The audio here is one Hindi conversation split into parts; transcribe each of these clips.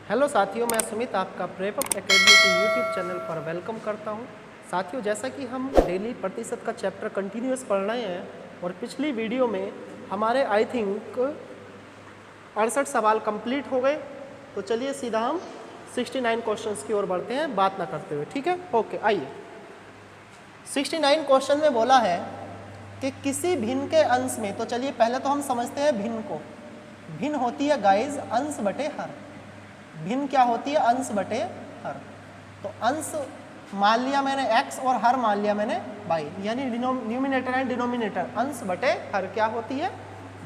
हेलो साथियों, मैं सुमित आपका प्रेप अप एकेडमी के यूट्यूब चैनल पर वेलकम करता हूं। साथियों, जैसा कि हम डेली प्रतिशत का चैप्टर कंटिन्यूअस पढ़ रहे हैं और पिछली वीडियो में हमारे आई थिंक 68 सवाल कंप्लीट हो गए। तो चलिए सीधा हम 69 क्वेश्चंस की ओर बढ़ते हैं बात ना करते हुए, ठीक है। ओके, आइए। 69 क्वेश्चन में बोला है कि किसी भिन्न के अंश में, तो चलिए पहले तो हम समझते हैं भिन्न को। भिन्न होती है गाइज अंश बटे हर। भिन्न क्या होती है? अंश बटे हर। तो अंश मान लिया मैंने x और हर मान लिया मैंने y, यानी न्यूमिनेटर एंड डिनोमिनेटर अंश बटे हर क्या होती है?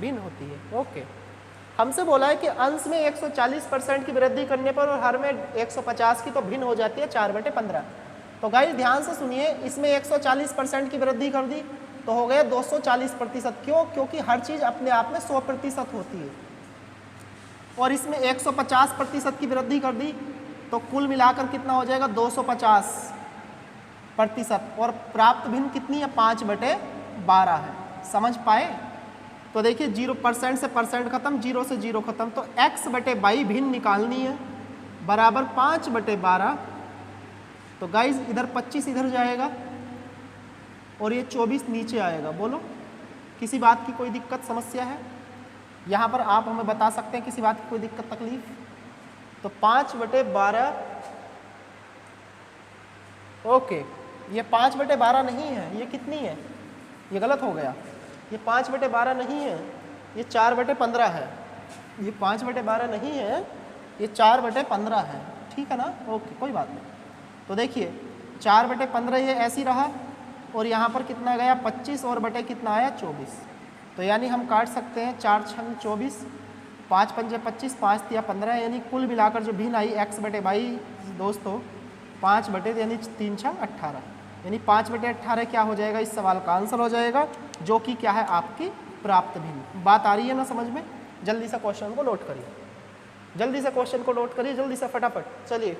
भिन्न होती है। ओके, हमसे बोला है कि अंश में 140% की वृद्धि करने पर और हर में 150 की, तो भिन्न हो जाती है 4/15। तो गाइस ध्यान से सुनिए, इसमें 140% की वृद्धि कर दी तो हो गया 240%। क्यों? क्योंकि हर चीज़ अपने आप में 100% होती है। और इसमें 150% की वृद्धि कर दी तो कुल मिलाकर कितना हो जाएगा? 250%। और प्राप्त भिन्न कितनी है? 5/12 है। समझ पाए? तो देखिए 0% से परसेंट खत्म, 0 से 0 खत्म। तो x/y भिन्न निकालनी है बराबर 5/12। तो गाइज इधर 25 इधर जाएगा और ये 24 नीचे आएगा। बोलो किसी बात की कोई दिक्कत समस्या है? यहाँ पर आप हमें बता सकते हैं किसी बात की कोई दिक्कत तकलीफ? तो 5/12। ओके, ये 5/12 नहीं है, ये कितनी है? ये गलत हो गया, ये 5/12 नहीं है, ये 4/15 है। ये 5/12 नहीं है, ये 4/15 है, ठीक है ना? ओके, कोई बात नहीं। तो देखिए 4/15 ये ऐसी रहा और यहाँ पर कितना गया? 25 और बटे कितना आया? 24। तो यानी हम काट सकते हैं 4 छंग 24, 5 पंजे 25, 5 तिया 15, यानी कुल मिलाकर जो भिन्न आई x/y दोस्तों 5 यानी 3 छंग 18, यानी 5/18 क्या हो जाएगा? इस सवाल का आंसर हो जाएगा, जो कि क्या है? आपकी प्राप्त भिन्न। बात आ रही है ना समझ में? जल्दी से क्वेश्चन को नोट करिए, जल्दी से क्वेश्चन को नोट करिए, जल्दी से फटाफट। चलिए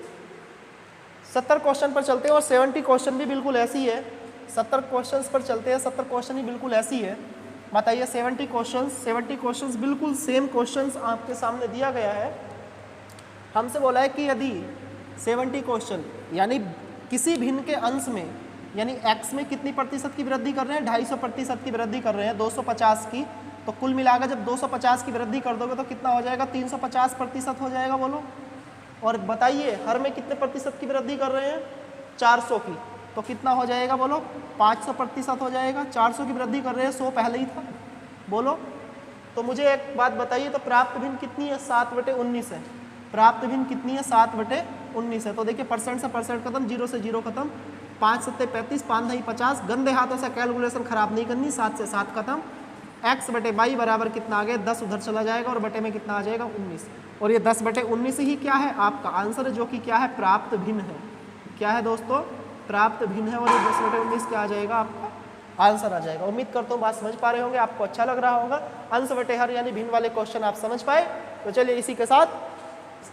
70 क्वेश्चन पर चलते हैं और 70 क्वेश्चन भी बिल्कुल ऐसी है। 70 क्वेश्चन पर चलते हैं, 70 क्वेश्चन ही बिल्कुल ऐसी है। बताइए 70 क्वेश्चंस बिल्कुल सेम क्वेश्चंस आपके सामने दिया गया है। हमसे बोला है कि यदि 70 क्वेश्चन यानी किसी भिन्न के अंश में, यानी x में कितनी प्रतिशत की वृद्धि कर रहे हैं? 250% की वृद्धि कर रहे हैं, 250 की। तो कुल मिलाकर जब 250 की वृद्धि कर दोगे तो कितना हो जाएगा? 350% हो जाएगा। बोलो। और बताइए हर में कितने प्रतिशत की वृद्धि कर रहे हैं? 400 की। तो कितना हो जाएगा? बोलो। 500% हो जाएगा। 400 की वृद्धि कर रहे हैं, 100 पहले ही था। बोलो। तो मुझे एक बात बताइए, तो प्राप्त भिन्न कितनी है? 7/19 है। प्राप्त भिन्न कितनी है? 7/19 है। तो देखिए परसेंट से परसेंट खत्म, 0 से 0 खत्म, 5 7 35, 5 2 50। गंदे हाथों से कैलकुलेशन खराब नहीं करनी, 7 से 7 खत्म। x/y बराबर कितना आ गया? 10 उधर चला जाएगा और बटे में कितना आ जाएगा? 19। और ये 10/19 ही क्या है? आपका आंसर है, जो कि क्या है? प्राप्त भिन्न है। क्या है दोस्तों? प्राप्त भिन्न है। और ये 10/19 क्या आ जाएगा? आपका आंसर आ जाएगा। उम्मीद करता हूँ बात समझ पा रहे होंगे, आपको अच्छा लग रहा होगा। अंश बटे हर यानी भिन्न वाले क्वेश्चन आप समझ पाए। तो चलिए इसी के साथ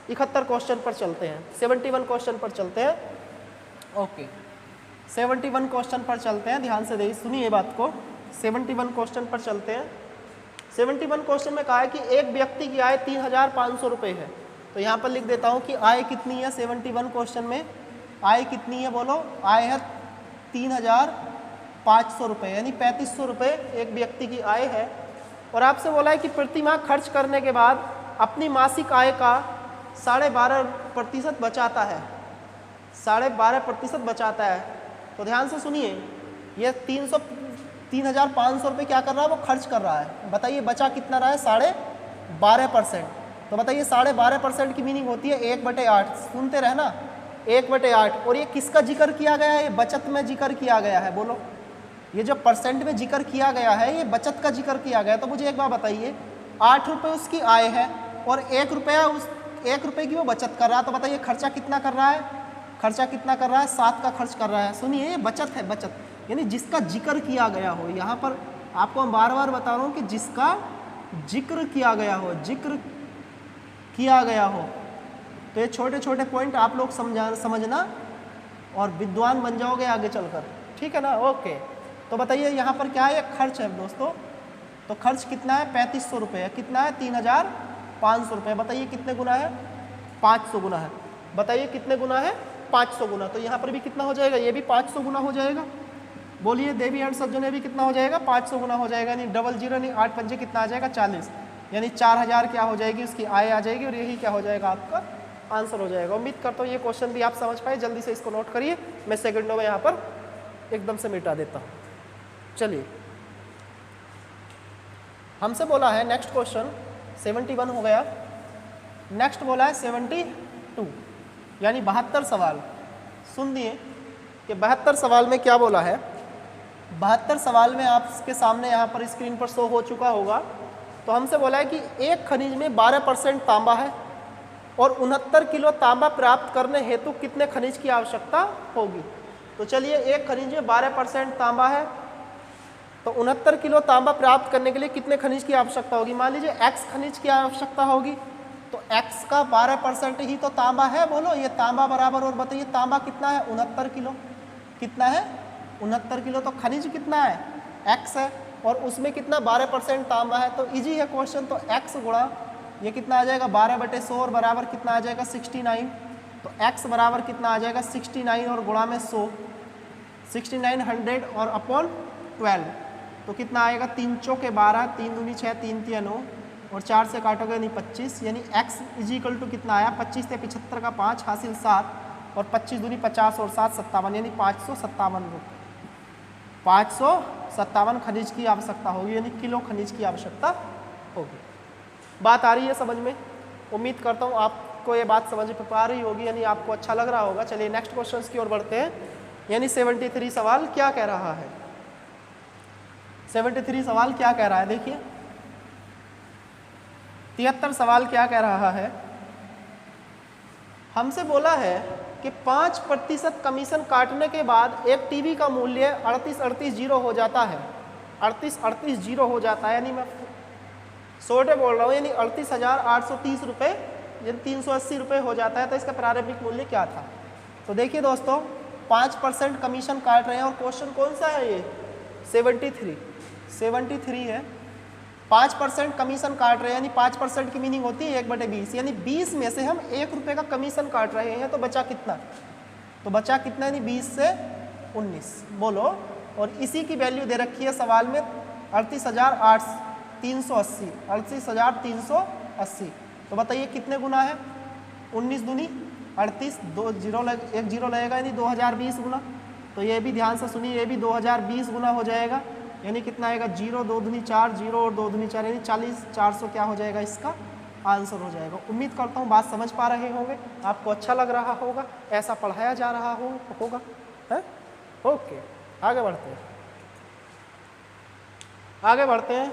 71 क्वेश्चन पर चलते हैं, 71 क्वेश्चन पर चलते हैं। ओके, 71 क्वेश्चन पर चलते हैं, ध्यान से सुनिए बात को। 71 क्वेश्चन पर चलते हैं। 71 क्वेश्चन में कहा है कि एक व्यक्ति की आय 3,500 रुपये है। तो यहाँ पर लिख देता हूँ कि आय कितनी है? 71 क्वेश्चन में आय कितनी है? बोलो। आय है 3,500 रुपये, यानी 3500 रुपये एक व्यक्ति की आय है। और आपसे बोला है कि प्रति माह खर्च करने के बाद अपनी मासिक आय का 12.5% बचाता है। 12.5% बचाता है। तो ध्यान से सुनिए, ये 3,500 रुपये क्या कर रहा है? वो खर्च कर रहा है। बताइए बचा कितना रहा है? 12.5%। तो बताइए 12.5% की मीनिंग होती है 1/8। सुनते रहना, 1/8। और ये किसका जिक्र किया गया है? ये बचत में जिक्र किया गया है। बोलो, ये जो परसेंट में जिक्र किया गया है, ये बचत का जिक्र किया गया है। तो मुझे एक बात बताइए, 8 रुपये उसकी आय है और 1 रुपये की वो बचत कर रहा है। तो बताइए खर्चा कितना कर रहा है? खर्चा कितना कर रहा है? 7 का खर्च कर रहा है। सुनिए, ये बचत है, बचत यानी जिसका जिक्र किया गया हो। यहाँ पर आपको मैं बार बार बता रहा हूँ कि जिसका जिक्र किया गया हो, जिक्र किया गया हो। तो ये छोटे छोटे पॉइंट आप लोग समझना और विद्वान बन जाओगे आगे चलकर, ठीक है ना? ओके, तो बताइए यहाँ पर क्या है? खर्च है दोस्तों। तो खर्च कितना है? 3500 रुपये है। कितना है? 3,500 रुपये। बताइए कितने गुना है? 500 गुना है। बताइए कितने गुना है? 500 गुना। तो यहाँ पर भी कितना हो जाएगा? ये भी 500 गुना हो जाएगा। बोलिए देवी एंड सज्जन, ये भी कितना हो जाएगा? 500 गुना हो जाएगा। यानी 00 नहीं 8 पंजे कितना आ जाएगा? 40। यानी 4000 क्या हो जाएगी? उसकी आय आ जाएगी और यही क्या हो जाएगा? आपका आंसर हो जाएगा। उम्मीद करता हूँ ये क्वेश्चन भी आप समझ पाए। जल्दी से इसको नोट करिए, मैं सेकंडों में यहाँ पर एकदम से मिटा देता हूँ। चलिए, हमसे बोला है नेक्स्ट क्वेश्चन 71 हो गया। नेक्स्ट बोला है 72 यानी 72 सवाल। सुन दिए कि 72 सवाल में क्या बोला है। 72 सवाल में आपके सामने यहाँ पर स्क्रीन पर शो हो चुका होगा। तो हमसे बोला है कि एक खनिज में 12% तांबा है और 69 किलो तांबा प्राप्त करने हेतु कितने खनिज की आवश्यकता होगी। तो चलिए, एक खनिज में 12% तांबा है तो 69 किलो तांबा प्राप्त करने के लिए कितने खनिज की आवश्यकता होगी। मान लीजिए x खनिज की आवश्यकता होगी तो x का 12% ही तो तांबा है। बोलो ये तांबा बराबर, और बताइए तांबा कितना है? 69 किलो। कितना है? 69 किलो। तो खनिज कितना है? x है और उसमें कितना? 12% तांबा है। तो इजी है क्वेश्चन। तो x गुणा ये कितना आ जाएगा? 12/100 और बराबर कितना आ जाएगा? 69। तो x बराबर कितना आ जाएगा? 69 और गुणा में 100, 6900 और अपॉन 12 तो कितना आएगा? 3 चौके 12, 3 दूनी 6, 3 तिया 9 और 4 से काटोगे यानी 25। यानी x इजिकल टू कितना आया? 25 से 75 का 5 हासिल 7 और 25 दूनी 50 और 7 57 यानी 557 रुपये। 557 खनिज की आवश्यकता होगी, यानी किलो खनिज की आवश्यकता होगी। बात आ रही है समझ में? उम्मीद करता हूँ आपको ये बात समझ में आ रही होगी, यानी आपको अच्छा लग रहा होगा। चलिए नेक्स्ट क्वेश्चन की ओर बढ़ते हैं। यानी 73 सवाल क्या कह रहा है? 73 सवाल क्या कह रहा है? देखिए 73 सवाल क्या कह रहा है। हमसे बोला है कि 5% कमीशन काटने के बाद एक टीवी का मूल्य 38,38,0 हो जाता है। 38,38,0 हो जाता है, यानी मैं सोटे बोल रहा हूँ, यानी 38,830 रुपये, यानी 380 रुपये हो जाता है। तो इसका प्रारंभिक मूल्य क्या था? तो देखिए दोस्तों, 5% कमीशन काट रहे हैं और क्वेश्चन कौन सा है? ये 73 है। 5% कमीशन काट रहे हैं, यानी 5% की मीनिंग होती है 1/20, यानी 20 में से हम 1 रुपये का कमीशन काट रहे हैं। तो बचा कितना? तो बचा कितना? यानी 20 से 19। बोलो, और इसी की वैल्यू दे रखी है सवाल में 38,380, 38,380। तो बताइए कितने गुना है? 19 दूनी 38, 1 जीरो लगेगा यानी 2020 गुना। तो ये भी ध्यान से सुनिए, ये भी 2020 गुना हो जाएगा। यानी कितना आएगा? 0 2 दूनी 4, 0 और 2 दूनी 4, यानी 40,400 क्या हो जाएगा? इसका आंसर हो जाएगा। उम्मीद करता हूँ बात समझ पा रहे होंगे, आपको अच्छा लग रहा होगा, ऐसा पढ़ाया जा रहा होगा है? ओके, आगे बढ़ते हैं।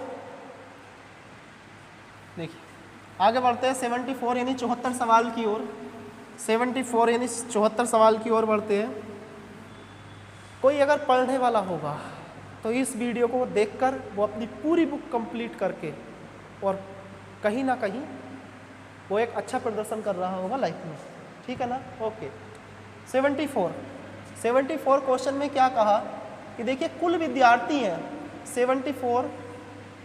देखिए आगे बढ़ते हैं 74 यानी 74 सवाल की ओर। 74 यानी 74 सवाल की ओर बढ़ते हैं। कोई अगर पढ़ने वाला होगा तो इस वीडियो को देखकर वो अपनी पूरी बुक कंप्लीट करके और कहीं ना कहीं वो एक अच्छा प्रदर्शन कर रहा होगा लाइफ में, ठीक है ना? ओके, 74 क्वेश्चन में क्या कहा कि देखिए कुल विद्यार्थी हैं 74।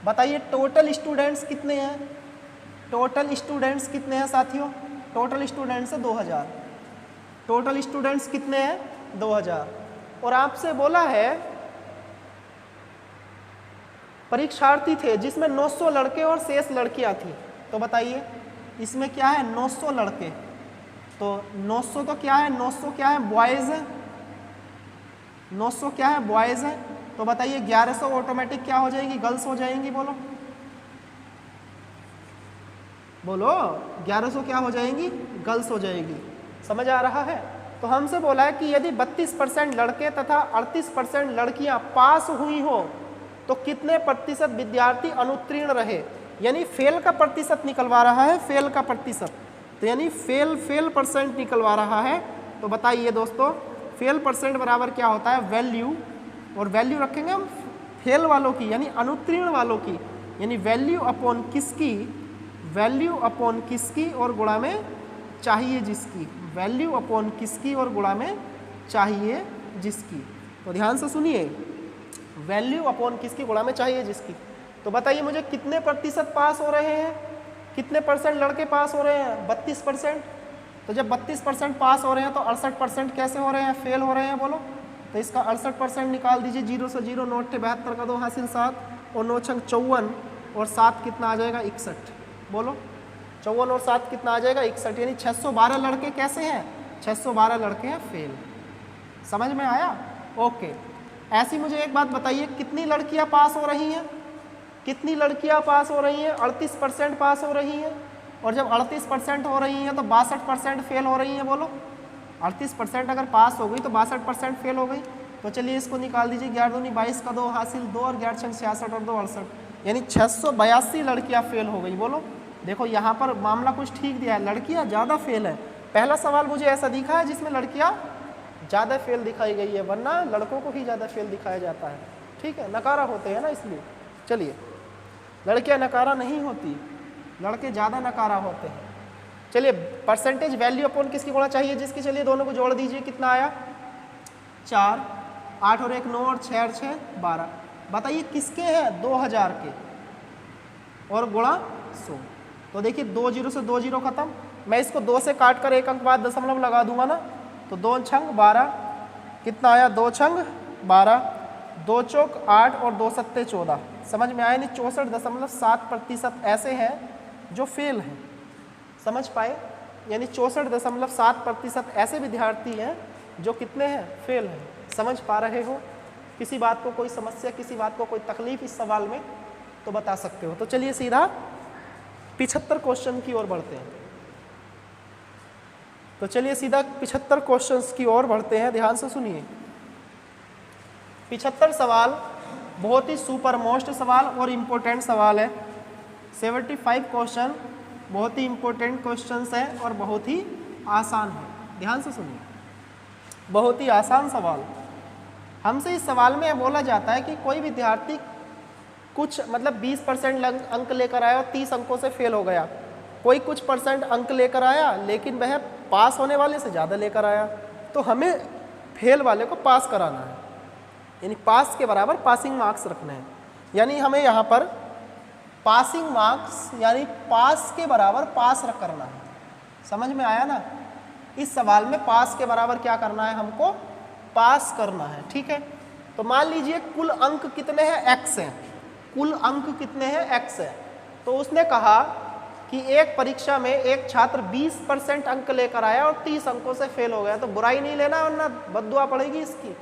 बताइए टोटल स्टूडेंट्स कितने हैं? टोटल स्टूडेंट्स कितने हैं साथियों? टोटल स्टूडेंट्स है 2000। टोटल स्टूडेंट्स कितने हैं? 2000। और आपसे बोला है परीक्षार्थी थे जिसमें 900 लड़के और शेष लड़कियां थी। तो बताइए इसमें क्या है? 900 लड़के। तो 900 तो क्या है? 900 क्या है? बॉयज़ है। 900 क्या है? बॉयज़ है। तो बताइए 1100 ऑटोमेटिक क्या हो जाएगी? गर्ल्स हो जाएंगी। बोलो बोलो, 1100 क्या हो जाएंगी? गर्ल्स हो जाएगी। समझ आ रहा है? तो हमसे बोला है कि यदि 32% लड़के तथा 38% लड़कियां पास हुई हो तो कितने प्रतिशत विद्यार्थी अनुत्तीर्ण रहे? यानी फेल का प्रतिशत निकलवा रहा है, फेल का प्रतिशत। तो यानी फेल परसेंट निकलवा रहा है। तो बताइए दोस्तों, फेल परसेंट बराबर क्या होता है? वैल्यू, और वैल्यू रखेंगे हम फेल वालों की यानी अनुत्तीर्ण वालों की, यानी वैल्यू अपॉन किसकी? वैल्यू अपॉन किसकी और गुणा में चाहिए जिसकी। वैल्यू अपॉन किसकी और गुणा में चाहिए जिसकी। तो ध्यान से सुनिए, वैल्यू अपॉन किसकी गुणा में चाहिए जिसकी। तो बताइए मुझे कितने प्रतिशत पास हो रहे हैं? कितने परसेंट लड़के पास हो रहे हैं? 32%। तो जब 32% पास हो रहे हैं तो 68% कैसे हो रहे हैं, फेल हो रहे हैं, बोलो। तो इसका 68% निकाल दीजिए, 0 से 0, 9 8 72 का 2 हासिल 7 और 9 6 54 और 7 कितना आ जाएगा 61, बोलो 54 और 7 कितना आ जाएगा 61, यानी 612 लड़के कैसे हैं, 612 लड़के हैं फेल। समझ में आया? ओके। ऐसी मुझे एक बात बताइए, कितनी लड़कियां पास हो रही हैं, कितनी लड़कियां पास हो रही हैं, 38% पास हो रही हैं। और जब 38% हो रही हैं तो 62% फेल हो रही हैं, बोलो। 38% अगर पास हो गई तो 62% फेल हो गई। तो चलिए इसको निकाल दीजिए, 11 दूनी 22 का 2 हासिल 2 और 11 छंग 66 और 2 68, यानी 682 लड़कियां फेल हो गई, बोलो। देखो यहाँ पर मामला कुछ ठीक दिया है, लड़कियां ज़्यादा फेल है। पहला सवाल मुझे ऐसा दिखा है जिसमें लड़कियां ज़्यादा फेल दिखाई गई है, वरना लड़कों को ही ज़्यादा फेल दिखाया जाता है। ठीक है, नकारा होते हैं ना इसलिए। चलिए, लड़कियां नकारा नहीं होती, लड़के ज़्यादा नकारा होते हैं। चलिए, परसेंटेज वैल्यू अपॉन किसकी गुणा चाहिए, जिसकी, चलिए दोनों को जोड़ दीजिए, कितना आया 4, 8 और 1 9 और 6 और 6 12। बताइए किसके हैं, 2000 के, और गुणा 100। तो देखिए 2 0 से 2 0 खत्म, मैं इसको 2 से काट कर एक अंक बाद दशमलव लगा दूंगा ना, तो 2 छंग 12 कितना आया, 2 छंग 12, 2 चौक 8 और 2 सत्ते 14। समझ में आया? नहीं, 64.7% ऐसे हैं जो फेल हैं। समझ पाए? यानी 64.7% ऐसे विद्यार्थी हैं जो कितने हैं, फेल हैं। समझ पा रहे हो? किसी बात को कोई समस्या, किसी बात को कोई तकलीफ इस सवाल में तो बता सकते हो। तो चलिए सीधा 75 क्वेश्चन की ओर बढ़ते हैं। तो चलिए सीधा 75 क्वेश्चंस की ओर बढ़ते हैं, ध्यान से सुनिए। 75 सवाल बहुत ही सुपर मोस्ट सवाल और इम्पोर्टेंट सवाल है। 75 क्वेश्चन बहुत ही इम्पोर्टेंट क्वेश्चंस हैं और बहुत ही आसान है। ध्यान से सुनिए, बहुत ही आसान सवाल। हमसे इस सवाल में बोला जाता है कि कोई विद्यार्थी कुछ मतलब 20% अंक लेकर आया और 30 अंकों से फेल हो गया। कोई कुछ परसेंट अंक लेकर आया लेकिन वह पास होने वाले से ज़्यादा लेकर आया, तो हमें फेल वाले को पास कराना है, यानी पास के बराबर पासिंग मार्क्स रखने हैं। यानी हमें यहाँ पर पासिंग मार्क्स यानी पास के बराबर पास करना है। समझ में आया ना? इस सवाल में पास के बराबर क्या करना है, हमको पास करना है। ठीक है, तो मान लीजिए कुल अंक कितने हैं, x हैं। कुल अंक कितने हैं, x है। तो उसने कहा कि एक परीक्षा में एक छात्र 20% अंक लेकर आया और 30 अंकों से फेल हो गया, तो बुराई नहीं लेना वरना बद्दुआ पड़ेगी इसकी।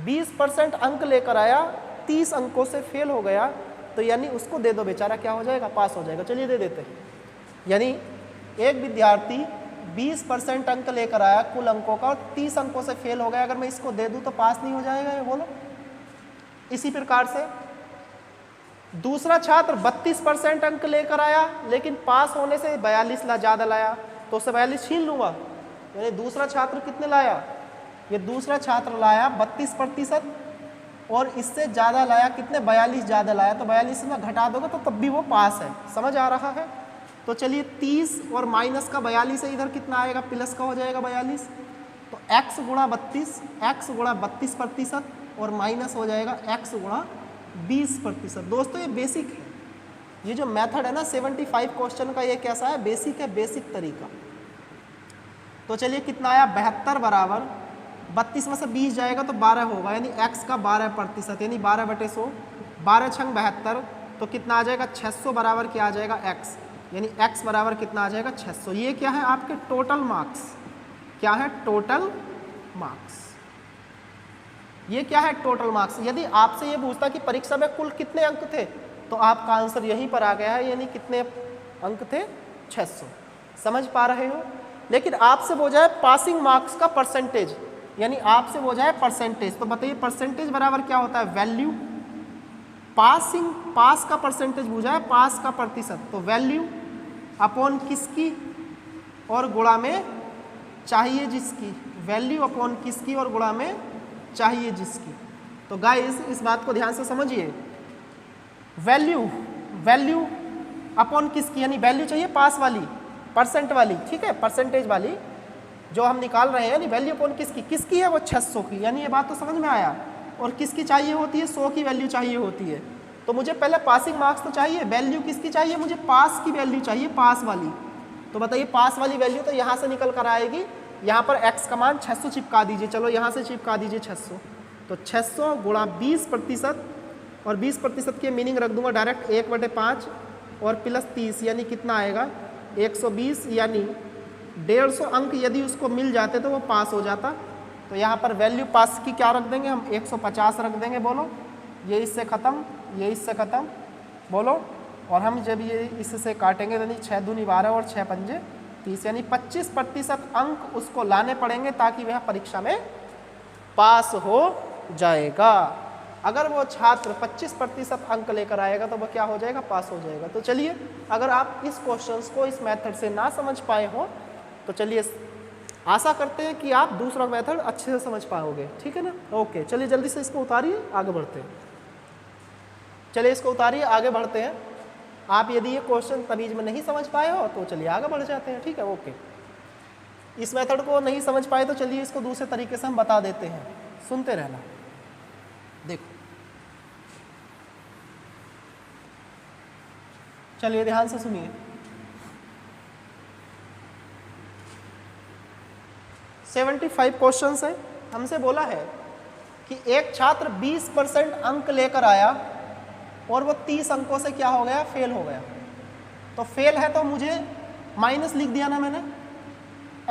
20% अंक लेकर आया, 30 अंकों से फेल हो गया, तो यानी उसको दे दो, बेचारा क्या हो जाएगा, पास हो जाएगा। चलिए दे देते हैं। यानी एक विद्यार्थी 20% अंक लेकर आया कुल अंकों का और 30 अंकों से फेल हो गया, अगर मैं इसको दे दूं तो पास नहीं हो जाएगा, ये बोलो। इसी प्रकार से दूसरा छात्र 32% अंक लेकर आया लेकिन पास होने से 42 ज़्यादा लाया, तो उससे 42 छीन लूँगा। यानी दूसरा छात्र कितने लाया, ये दूसरा छात्र लाया 32% और इससे ज़्यादा लाया कितने, 42 ज़्यादा लाया, तो 42 में घटा दोगे तो तब भी वो पास है। समझ आ रहा है? तो चलिए 30 और माइनस का 42 है, इधर कितना आएगा, प्लस का हो जाएगा 42। तो x गुणा 32, x गुणा 32% और माइनस हो जाएगा x गुणा 20%। दोस्तों ये बेसिक है, ये जो मेथड है ना 75 क्वेश्चन का, ये कैसा है, बेसिक है, बेसिक तरीका। तो चलिए कितना आया, 72 बराबर 32 में से 20 जाएगा तो 12 होगा, यानी x का 12%, यानी 12/100, 12 छंग 72, तो कितना आ जाएगा 600 बराबर क्या आ जाएगा x, यानी x बराबर कितना आ जाएगा 600। ये क्या है, आपके टोटल मार्क्स। क्या है, टोटल मार्क्स। ये क्या है, टोटल मार्क्स। यदि आपसे ये पूछता कि परीक्षा में कुल कितने अंक थे, तो आपका आंसर यहीं पर आ गया है, यानी कितने अंक थे, 600। समझ पा रहे हो? लेकिन आपसे वो जाए पासिंग मार्क्स का परसेंटेज, यानी आपसे वो जाए परसेंटेज, तो बताइए परसेंटेज बराबर क्या होता है, वैल्यू। पासिंग, पास का परसेंटेज पूछा है, पास का प्रतिशत, तो वैल्यू अपॉन किसकी और गुणा में चाहिए जिसकी, वैल्यू अपॉन किसकी और गुणा में चाहिए जिसकी। तो गाइस इस बात को ध्यान से समझिए, वैल्यू, वैल्यू अपॉन किसकी, यानी वैल्यू चाहिए पास वाली, परसेंट वाली, ठीक है, परसेंटेज वाली जो हम निकाल रहे हैं, यानी वैल्यू अपॉन किसकी, किसकी है वो 600 की, यानी ये बात तो समझ में आया। और किसकी चाहिए होती है, 100 की वैल्यू चाहिए होती है। तो मुझे पहले पासिंग मार्क्स तो चाहिए, वैल्यू किसकी चाहिए, मुझे पास की वैल्यू चाहिए, पास वाली। तो बताइए पास वाली वैल्यू तो यहाँ से निकल कर आएगी, यहाँ पर x का मान 600 चिपका दीजिए, चलो यहाँ से चिपका दीजिए 600, तो 600 गुणा 20% और 20% की मीनिंग रख दूंगा डायरेक्ट 1/5 और प्लस 30 यानी कितना आएगा 120, यानी 150 अंक यदि उसको मिल जाते तो वो पास हो जाता। तो यहाँ पर वैल्यू पास की क्या रख देंगे हम 150 रख देंगे, बोलो ये इससे ख़त्म, ये इससे ख़त्म, बोलो। और हम जब ये इससे काटेंगे यानी 6 दूनी 12 और 6 पंजे 30, यानी 25% अंक उसको लाने पड़ेंगे ताकि वह परीक्षा में पास हो जाएगा। अगर वो छात्र 25% अंक लेकर आएगा तो वह क्या हो जाएगा, पास हो जाएगा। तो चलिए अगर आप इस क्वेश्चंस को इस मेथड से ना समझ पाए हो तो चलिए आशा करते हैं कि आप दूसरा मेथड अच्छे से समझ पाओगे, ठीक है ना। ओके, चलिए जल्दी से इसको उतारिए, आगे बढ़ते हैं। चलिए इसको उतारिए, आगे बढ़ते हैं। आप यदि ये क्वेश्चन तमीज में नहीं समझ पाए हो तो चलिए आगे बढ़ जाते हैं, ठीक है। ओके, इस मेथड को नहीं समझ पाए तो चलिए इसको दूसरे तरीके से हम बता देते हैं, सुनते रहना। देखो चलिए ध्यान से सुनिए। 75 क्वेश्चंस है। हमसे बोला है कि एक छात्र 20% अंक लेकर आया और वो 30 अंकों से क्या हो गया, फेल हो गया। तो फेल है तो मुझे माइनस लिख दिया ना मैंने।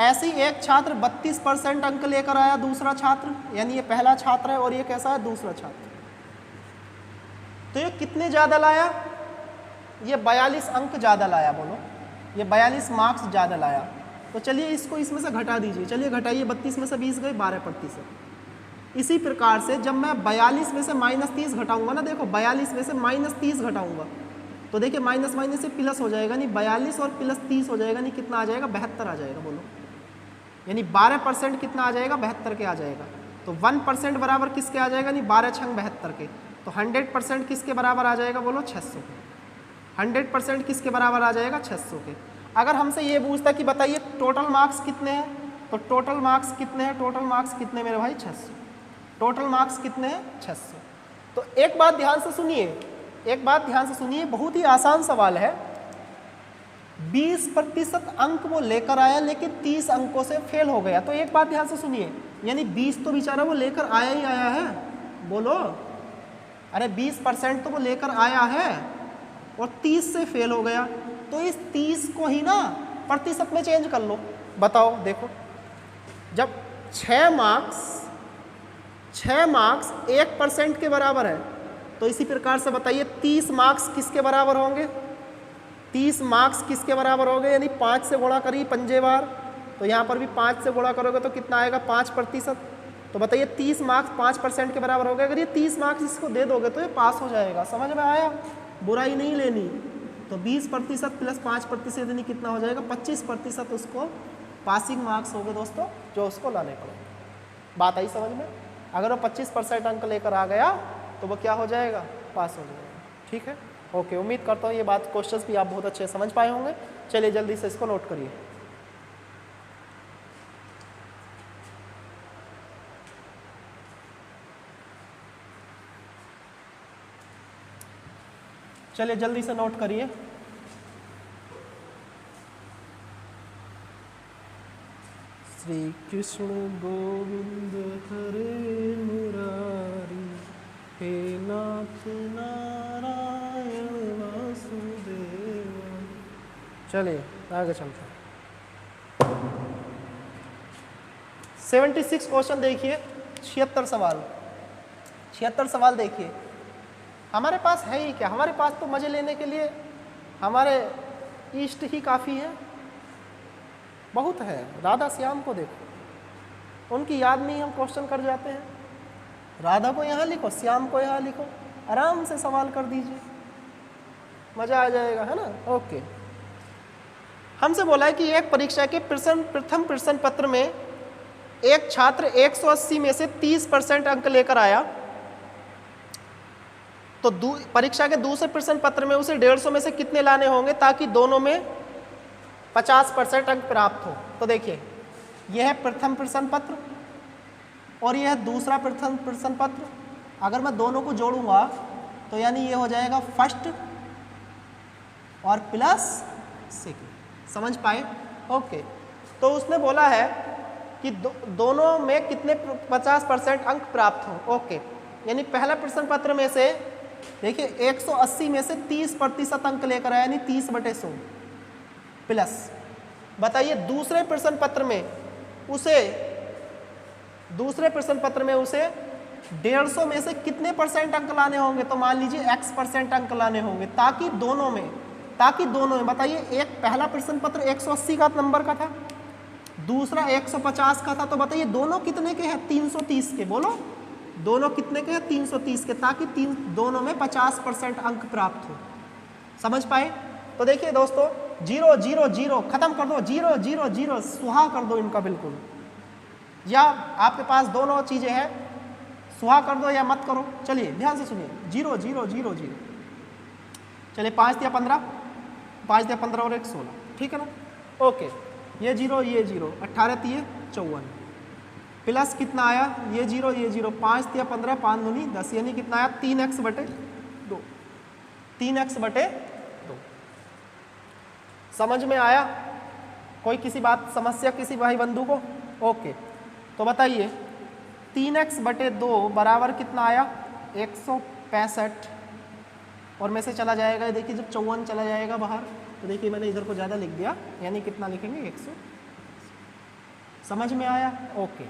ऐसे ही एक छात्र 32% अंक लेकर आया, दूसरा छात्र, यानी ये पहला छात्र है और ये कैसा है, दूसरा छात्र। तो ये कितने ज़्यादा लाया, ये 42 अंक ज़्यादा लाया, बोलो ये 42 मार्क्स ज़्यादा लाया। तो चलिए इसको इसमें से घटा दीजिए, चलिए घटाइए, 32 में से 20 गए, 12%। इसी प्रकार से जब मैं 42 में से -30 घटाऊंगा ना, देखो 42 में से -30 घटाऊंगा तो देखिए माइनस माइनस से प्लस हो जाएगा, नहीं 42 और प्लस 30 हो जाएगा, नहीं कितना आ जाएगा, 72 आ जाएगा, बोलो। यानी 12% कितना आ जाएगा, 72 के आ जाएगा। तो 1% बराबर किसके आ जाएगा, नहीं 12 छंग 72 के। तो 100% किसके बराबर आ जाएगा, बोलो 600 के। 100% किसके बराबर आ जाएगा, 600 के। अगर हमसे ये पूछता कि बताइए टोटल मार्क्स कितने हैं, तो टोटल मार्क्स कितने हैं, टोटल मार्क्स कितने मेरे भाई, 600। टोटल मार्क्स कितने हैं, 600। तो एक बात ध्यान से सुनिए, एक बात ध्यान से सुनिए, बहुत ही आसान सवाल है। 20% अंक वो लेकर आया लेकिन 30 अंकों से फेल हो गया। तो एक बात ध्यान से सुनिए, यानी 20 तो बेचारा वो लेकर आया ही आया है, बोलो। अरे 20% तो वो लेकर आया है और 30 से फेल हो गया। तो इस 30 को ही ना प्रतिशत में चेंज कर लो। बताओ, देखो जब 6 मार्क्स 1% के बराबर है तो इसी प्रकार से बताइए 30 मार्क्स किसके बराबर होंगे, 30 मार्क्स किसके बराबर होंगे, यानी 5 से गुणा करिए पंजे बार। तो यहाँ पर भी 5 से गुणा करोगे तो कितना आएगा, 5%। तो बताइए 30 मार्क्स 5% के बराबर हो गए। अगर ये 30 मार्क्स इसको दे दोगे तो ये पास हो जाएगा। समझ में आया, बुराई नहीं लेनी। तो 20% प्लस 5% यानी कितना हो जाएगा, 25% उसको पासिंग मार्क्स हो गए दोस्तों, जो उसको लाने पड़ेंगे। बात आई समझ में। अगर वो 25% अंक लेकर आ गया तो वो क्या हो जाएगा, पास हो जाएगा। ठीक है, ओके। उम्मीद करता हूँ ये बात, क्वेश्चंस भी आप बहुत अच्छे से समझ पाए होंगे। चलिए जल्दी से इसको नोट करिए। चलिए जल्दी से नोट करिए। श्री कृष्ण गोविंद हरे मुरारी, हे नाथ नारायण वासुदेव। चलिए आगे चलते हैं। 76 क्वेश्चन देखिए, 76 सवाल। 76 सवाल देखिए। हमारे पास है ही क्या, हमारे पास तो मजे लेने के लिए हमारे इष्ट ही काफ़ी है, बहुत है। राधा श्याम को देखो, उनकी याद में ही हम क्वेश्चन कर जाते हैं। राधा को यहाँ लिखो, श्याम को यहाँ लिखो, आराम से सवाल कर दीजिए, मज़ा आ जाएगा, है ना। ओके, हमसे बोला है कि एक परीक्षा के प्रथम प्रश्न पत्र में एक छात्र 180 में से 30% अंक लेकर आया, तो परीक्षा के दूसरे प्रश्न पत्र में उसे 150 में से कितने लाने होंगे ताकि दोनों में 50% अंक प्राप्त हो। तो देखिए, यह है प्रथम प्रश्न पत्र और यह है दूसरा प्रथम प्रश्न पत्र। अगर मैं दोनों को जोड़ूंगा तो यानी ये हो जाएगा फर्स्ट और प्लस सेकंड। समझ पाए? ओके, तो उसने बोला है कि दोनों में कितने 50% अंक प्राप्त हो। ओके, यानी पहला प्रश्न पत्र में से देखिए 180 में से 30% अंक लेकर आया, यानी 30/100 प्लस। बताइए दूसरे प्रश्न पत्र में उसे 150 में से कितने % अंक लाने होंगे? तो मान लीजिए x% अंक लाने होंगे, ताकि दोनों में बताइए, एक पहला प्रश्न पत्र 180 का नंबर का था, दूसरा 150 का था, तो बताइए दोनों कितने के हैं? 330 के। बोलो दोनों कितने के हैं? 330 के, ताकि दोनों में 50% अंक प्राप्त हो। समझ पाए? तो देखिए दोस्तों 0 0 0 खत्म कर दो, 0 0 0 सुहा कर दो इनका बिल्कुल, या आपके पास दोनों चीजें हैं, सुहा कर दो या मत करो। चलिए ध्यान से सुनिए, 0 0 0 0। चलिए 5 दिया 15, 5 दिया 15 और 1 16, ठीक है ना? ओके, ये 0 ये 0, 18 3 54 प्लस कितना आया? ये 0 ये 0, 5 दिया 15, 5 दूनी 10, यानी कितना आया? 3x/2, 3x/2। समझ में आया? कोई किसी बात समस्या किसी भाई बंधु को? ओके, तो बताइए 3x/2 बराबर कितना आया? 165, और में से चला जाएगा, देखिए जब 54 चला जाएगा बाहर, तो देखिए मैंने इधर को ज़्यादा लिख दिया, यानी कितना लिखेंगे? 100। समझ में आया? ओके,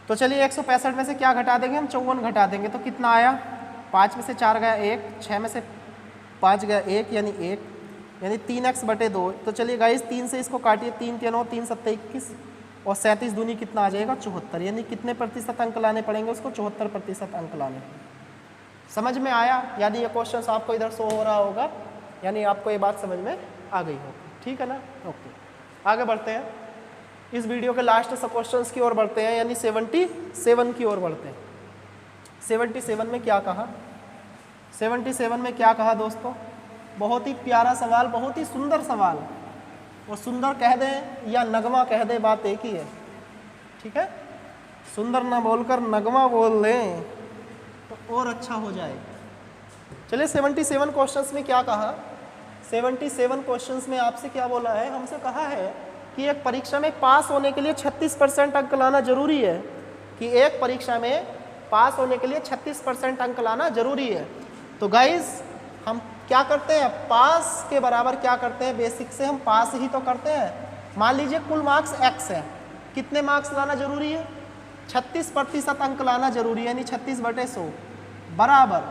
तो चलिए 165 में से क्या घटा देंगे हम? 54 घटा देंगे, तो कितना आया? 5 में से 4 गया 1, 6 में से 5 गया 1, यानी 1, यानी 3x/2। तो चलिए गाइस 3 से इसको काटिए, 3 3 9 3 7 21, और 37 दूनी कितना आ जाएगा? 74, यानी कितने प्रतिशत अंक लाने पड़ेंगे उसको? 74% अंक लाने। समझ में आया? यानी ये क्वेश्चन आपको इधर शो हो रहा होगा, यानी आपको ये बात समझ में आ गई होगी, ठीक है ना? ओके, आगे बढ़ते हैं, इस वीडियो के लास्ट सब क्वेश्चंस की ओर बढ़ते हैं, यानी 77 की ओर बढ़ते हैं। 77 में क्या कहा? 77 में क्या कहा दोस्तों? बहुत ही प्यारा सवाल, बहुत ही सुंदर सवाल, और सुंदर कह दें या नगमा कह दें, बात एक ही है, ठीक है? सुंदर ना बोलकर नगमा बोल दें तो और अच्छा हो जाए। चलिए 77 क्वेश्चंस में क्या कहा? 77 क्वेश्चंस में आपसे क्या बोला है? हमसे कहा है कि एक परीक्षा में पास होने के लिए 36% अंक लाना जरूरी है, कि एक परीक्षा में पास होने के लिए 36% अंक लाना जरूरी है। तो गाइज हम क्या करते हैं? पास के बराबर क्या करते हैं? बेसिक से हम पास ही तो करते हैं। मान लीजिए कुल मार्क्स x है, कितने मार्क्स लाना जरूरी है? 36% अंक लाना जरूरी है, यानी 36/100 बराबर।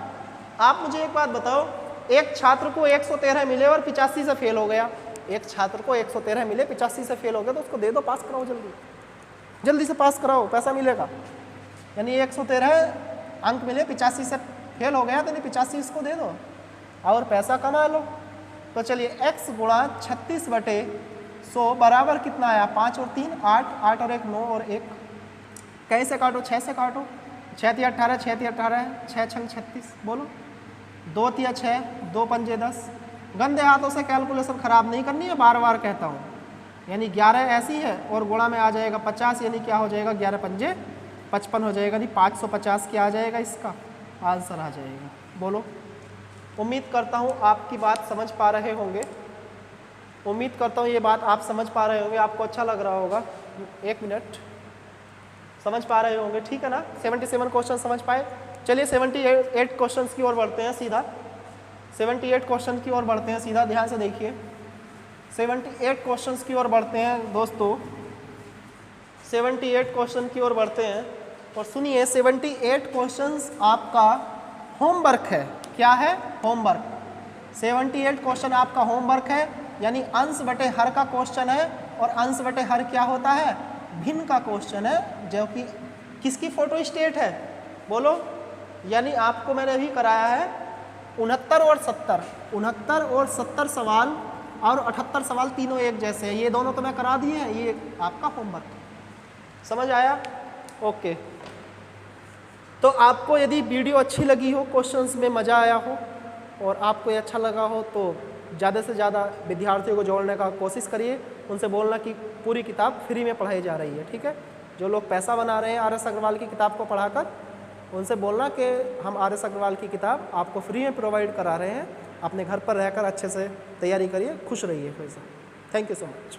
आप मुझे एक बात बताओ, एक छात्र को 113 मिले और 85 से फेल हो गया, एक छात्र को 113 मिले 85 से फेल हो गया, तो उसको दे दो, पास कराओ, जल्दी से पास कराओ, पैसा मिलेगा। यानी 113 अंक मिले, 85 से फेल हो गया, तो 85 इसको दे दो और पैसा कमा लो। तो चलिए x गुणा 36/100 बराबर कितना आया? 5 और 3 8, 8 और 1 9 और 1, कैसे काटो? 6 से काटो, 6 तिया 18, 6 तिया 18, 6 छंग 36, बोलो 2 तिया 6, 2 पंजे 10। गंदे हाथों से कैलकुलेशन खराब नहीं करनी है, बार बार कहता हूँ। यानी 11 ऐसी है और गुणा में आ जाएगा 50, यानी क्या हो जाएगा? 11 पंजे 55 हो जाएगा, यानी 550 क्या आ जाएगा? इसका आंसर आ जाएगा। बोलो, उम्मीद करता हूँ आपकी बात समझ पा रहे होंगे, उम्मीद करता हूँ ये बात आप समझ पा रहे होंगे, आपको अच्छा लग रहा होगा। 1 मिनट, समझ पा रहे होंगे, ठीक है ना? 77 क्वेश्चन समझ पाए? चलिए 78 क्वेश्चन की ओर बढ़ते हैं सीधा, 78 क्वेश्चन की ओर बढ़ते हैं सीधा, ध्यान से देखिए। 78 क्वेश्चन की ओर बढ़ते हैं दोस्तों, 78 क्वेश्चन की ओर बढ़ते हैं, और सुनिए 78 क्वेश्चंस आपका होमवर्क है। क्या है? होमवर्क। 78 क्वेश्चन आपका होमवर्क है, यानी अंश बटे हर का क्वेश्चन है, और अंश बटे हर क्या होता है? भिन्न का क्वेश्चन है, जो कि किसकी फोटो स्टेट है? बोलो, यानी आपको मैंने अभी कराया है 69 और 70, 69 और 70 सवाल और 78 सवाल तीनों एक जैसे हैं, ये दोनों तो मैं करा दिए हैं, ये आपका होमवर्क है। समझ आया? ओके, तो आपको यदि वीडियो अच्छी लगी हो, क्वेश्चंस में मज़ा आया हो और आपको ये अच्छा लगा हो, तो ज़्यादा से ज़्यादा विद्यार्थियों को जोड़ने का कोशिश करिए, उनसे बोलना कि पूरी किताब फ्री में पढ़ाई जा रही है, ठीक है? जो लोग पैसा बना रहे हैं RS अग्रवाल की किताब को पढ़ाकर, उनसे बोलना कि हम RS अग्रवाल की किताब आपको फ्री में प्रोवाइड करा रहे हैं, अपने घर पर रहकर अच्छे से तैयारी करिए, खुश रहिए। वैसा थैंक यू सो मच।